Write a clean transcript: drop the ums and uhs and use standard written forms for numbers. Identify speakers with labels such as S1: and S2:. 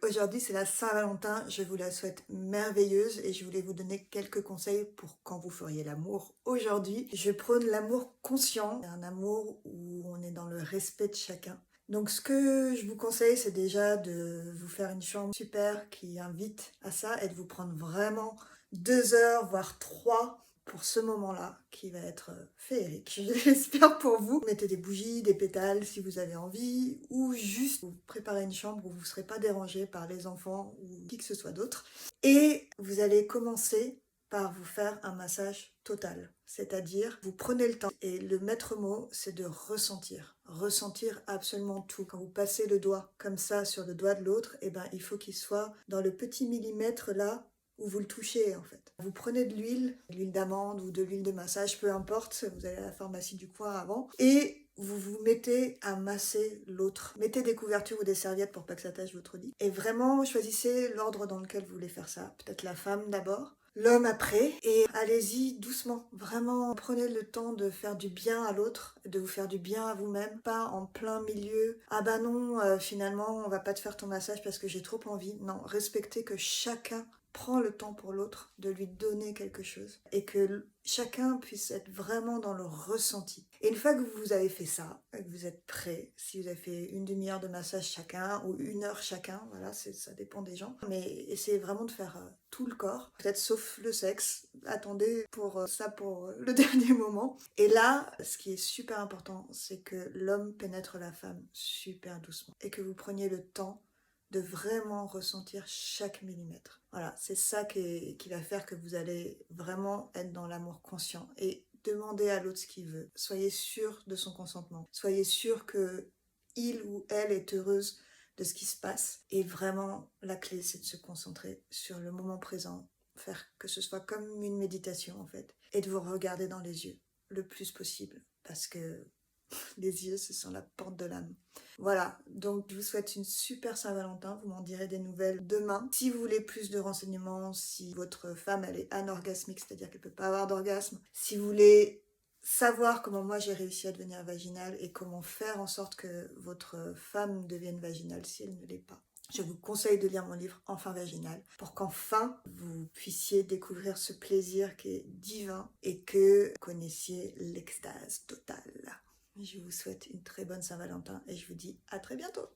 S1: Aujourd'hui, c'est la Saint-Valentin. Je vous la souhaite merveilleuse et je voulais vous donner quelques conseils pour quand vous feriez l'amour aujourd'hui. Je prône l'amour conscient, un amour où on est dans le respect de chacun. Donc ce que je vous conseille, c'est déjà de vous faire une chambre super qui invite à ça et de vous prendre vraiment 2 heures, voire 3 pour ce moment-là, qui va être féerique, j'espère pour vous. Mettez des bougies, des pétales si vous avez envie, ou juste vous préparez une chambre où vous ne serez pas dérangé par les enfants ou qui que ce soit d'autre. Et vous allez commencer par vous faire un massage total. C'est-à-dire, vous prenez le temps et le maître mot, c'est de ressentir. Ressentir absolument tout. Quand vous passez le doigt comme ça sur le doigt de l'autre, eh ben, il faut qu'il soit dans le petit millimètre là où vous le touchez en fait. Vous prenez de l'huile d'amande ou de l'huile de massage, peu importe, vous allez à la pharmacie du coin avant, et vous vous mettez à masser l'autre. Mettez des couvertures ou des serviettes pour pas que ça tâche votre lit. Et vraiment, choisissez l'ordre dans lequel vous voulez faire ça. Peut-être la femme d'abord, l'homme après, et allez-y doucement. Vraiment, prenez le temps de faire du bien à l'autre, de vous faire du bien à vous-même, pas en plein milieu. Ah bah non, finalement, on va pas te faire ton massage parce que j'ai trop envie. Non, respectez que chacun prend le temps pour l'autre, de lui donner quelque chose et que chacun puisse être vraiment dans le ressenti. Et une fois que vous avez fait ça, que vous êtes prêt, si vous avez fait une demi-heure de massage chacun ou 1 heure chacun, voilà, ça dépend des gens, mais essayez vraiment de faire tout le corps, peut-être sauf le sexe, attendez pour ça pour le dernier moment. Et là, ce qui est super important, c'est que l'homme pénètre la femme super doucement et que vous preniez le temps de vraiment ressentir chaque millimètre. Voilà, c'est ça qui va faire que vous allez vraiment être dans l'amour conscient et demander à l'autre ce qu'il veut. Soyez sûr de son consentement. Soyez sûr que il ou elle est heureuse de ce qui se passe. Et vraiment, la clé, c'est de se concentrer sur le moment présent, faire que ce soit comme une méditation en fait, et de vous regarder dans les yeux le plus possible, parce que les yeux, ce sont la porte de l'âme. Voilà, donc je vous souhaite une super Saint-Valentin, vous m'en direz des nouvelles demain. Si vous voulez plus de renseignements, si votre femme elle est anorgasmique, c'est-à-dire qu'elle ne peut pas avoir d'orgasme, si vous voulez savoir comment moi j'ai réussi à devenir vaginale et comment faire en sorte que votre femme devienne vaginale si elle ne l'est pas, je vous conseille de lire mon livre Enfin vaginal pour qu'enfin vous puissiez découvrir ce plaisir qui est divin et que vous connaissiez l'extase totale. Je vous souhaite une très bonne Saint-Valentin et je vous dis à très bientôt.